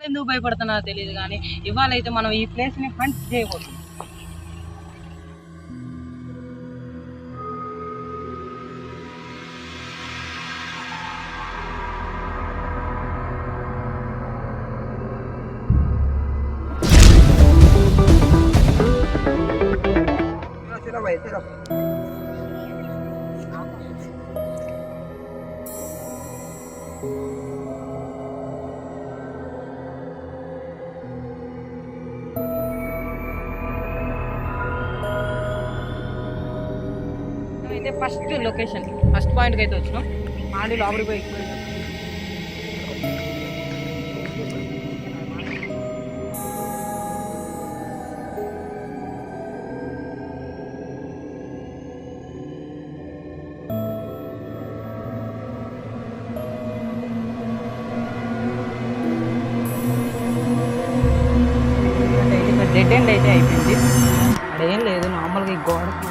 ఎందుకు భయపడుతున్నా తెలియదు కానీ ఇవాళ అయితే మనం ఈ ప్లేస్ ని హంట్ చేయబోతున్నాం. అయితే ఫస్ట్ లొకేషన్ ఫస్ట్ పాయింట్కి అయితే వచ్చినాం. ఆడి లోపలికి పోయి డెడ్ ఎండ్ అయితే అయిపోయింది. అక్కడ ఏం లేదు, నార్మల్గా ఈ గోడకి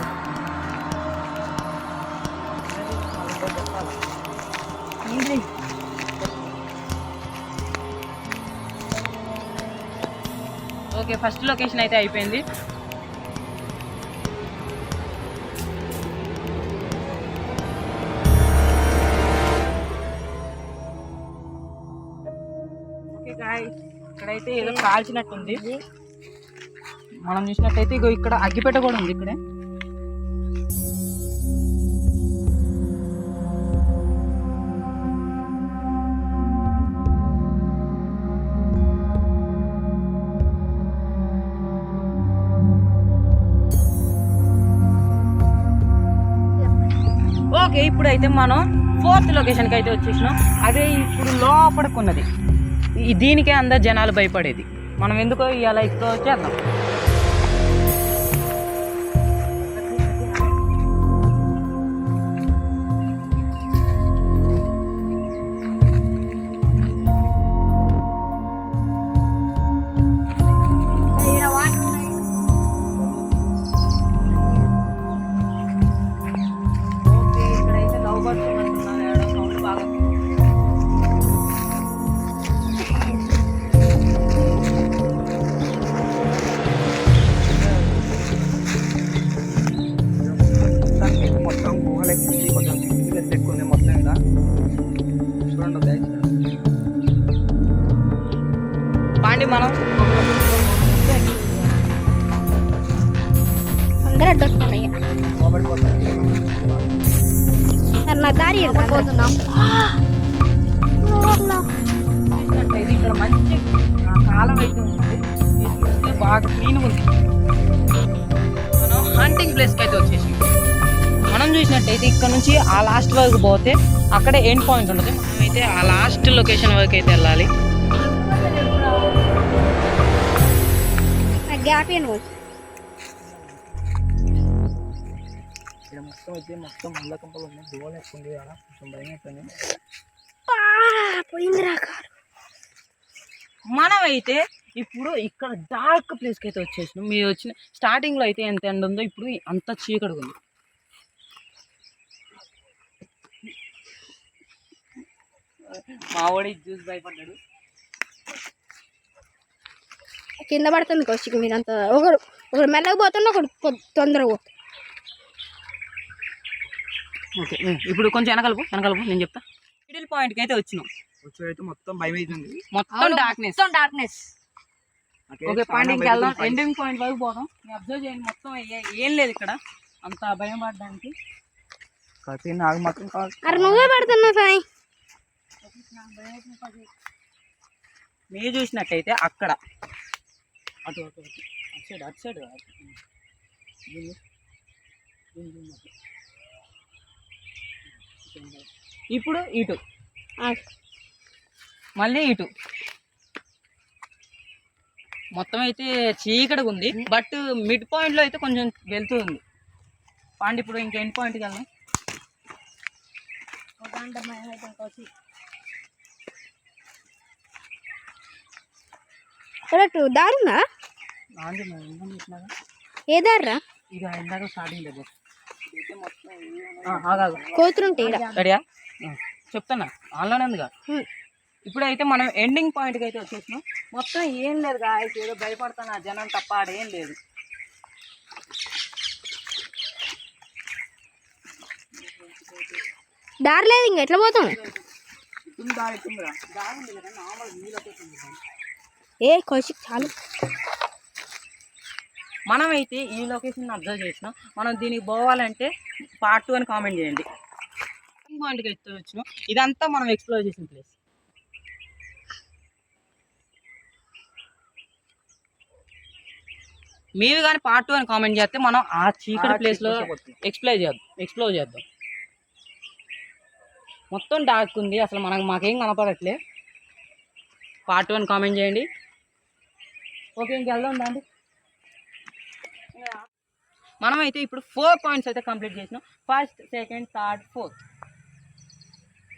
ఓకే. ఫస్ట్ లొకేషన్ అయితే అయిపోయింది. ఓకే గాయ్స్, ఇక్కడైతే ఏదో కాల్చినట్టుంది. మనం చూసినట్టయితే ఇగో ఇక్కడ అగ్గిపెట్ట కూడా ఉంది ఇక్కడే. ఓకే, ఇప్పుడైతే మనం 4th లొకేషన్కి అయితే వచ్చేసినాం. అదే ఇప్పుడు లోపడుకున్నది. దీనికే అందరు జనాలు భయపడేది. మనం ఎందుకో ఇవాళ ఇక్కడ వచ్చేద్దాం. పాండి మనం అందరూ అడ్డొస్తున్నాయి. నా దారి పోతున్నాం. ఇక్కడ మంచి కాలం అయితే ఉంది, బాగా క్లీన్గా ఉంది. మనం హంటింగ్ ప్లేస్కి అయితే వచ్చేసి మనం చూసినట్టయితే ఇక్కడ నుంచి ఆ లాస్ట్ వరకు పోతే అక్కడే ఎండ్ పాయింట్ ఉంటుంది. మనమైతే ఆ లాస్ట్ లొకేషన్ వరకు అయితే వెళ్ళాలి. ఇక్కడ మొత్తం అయితే మొత్తం ముళ్ళ కంపలు ఉన్నాయి. దూరం ఎక్కువ ఉంది కదా, కొంచెం భయం అయిపోయింది. మనమైతే ఇప్పుడు ఇక్కడ డార్క్ ప్లేస్కి అయితే వచ్చేసినాం. మీరు వచ్చిన స్టార్టింగ్లో అయితే ఎంత ఎండ ఉందో ఇప్పుడు అంత చీకటి ఉంది. మా వాడి చూసి భయపడ్డాడు. కింద పడుతుంది కౌశిక్. మీరంతా ఒకరు మెల్లగా పోతుంది, ఒకరు తొందరగా పోతుంది. ఓకే, ఇప్పుడు కొంచెం వెనకలుపు నేను చెప్తా. మిడిల్ పాయింట్కి అయితే వచ్చినాం. వచ్చి మొత్తం భయం అవుతుంది, మొత్తం డార్క్నెస్. ఓకే, పాయింట్కి వెళ్దాం. ఎండింగ్ పాయింట్ వరకు పోదాం. మీరు అబ్జర్వ్ చేయండి, మొత్తం ఏం లేదు ఇక్కడ అంత భయం పడడానికి. నాకు మాత్రం నువ్వే పడుతున్నావు సాయి. మీరు చూసినట్టయితే అక్కడ అటు సైడ్ ఇప్పుడు ఇటు మళ్ళీ ఇటు మొత్తం అయితే చీకటిగా ఉంది. బట్ మిడ్ పాయింట్లో అయితే కొంచెం వెళ్తుంది. పాండి ఇప్పుడు ఇంకా ఎండ్ పాయింట్కి వెళ్దాం. దారునా ఏ దారా ఇక ఇందాక స్టార్టింగ్ దగ్గర కోతులుంటే రెడీయా చెప్తానా ఆన్లైన్ ఉందిగా. ఇప్పుడైతే మనం ఎండింగ్ పాయింట్కి అయితే వచ్చేసినాం. మొత్తం ఏం లేదు గాయస్, ఏదో భయపడతాను ఆ జనం తప్ప ఆడేం లేదు. దారి లేదు, ఇంక ఎట్లా పోతాం? ఏ కౌశిక్ చాలు. మనమైతే ఈ లొకేషన్ అబ్జర్వ్ చేసినాం. మనం దీనికి పోవాలంటే పార్ట్ 2 అని కామెంట్ చేయండి. పాయింట్కి అయితే వచ్చినాం. ఇదంతా మనం ఎక్స్ప్లోర్ చేసిన ప్లేస్. మీరు కానీ పార్ట్ 2 అని కామెంట్ చేస్తే మనం ఆ చీకటి ప్లేస్లో ఎక్స్ప్లోర్ చేద్దాం. మొత్తం డార్క్ ఉంది, అసలు మాకేం కనపడట్లే. పార్ట్ 2 అని కామెంట్ చేయండి. ఓకే, ఇంకెళ్దాం దాండి. మనమైతే ఇప్పుడు 4 పాయింట్స్ అయితే కంప్లీట్ చేసినాం. First, second, third, fourth.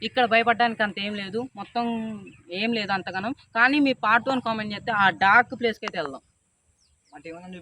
ఇక్కడ భయపడడానికి అంత ఏం లేదు, మొత్తం ఏం లేదు అంతగానం. కానీ మీ పార్ట్ 1 కామెంట్ చేస్తే ఆ డార్క్ ప్లేస్కి అయితే వెళ్దాం. అంటే ఏమన్నా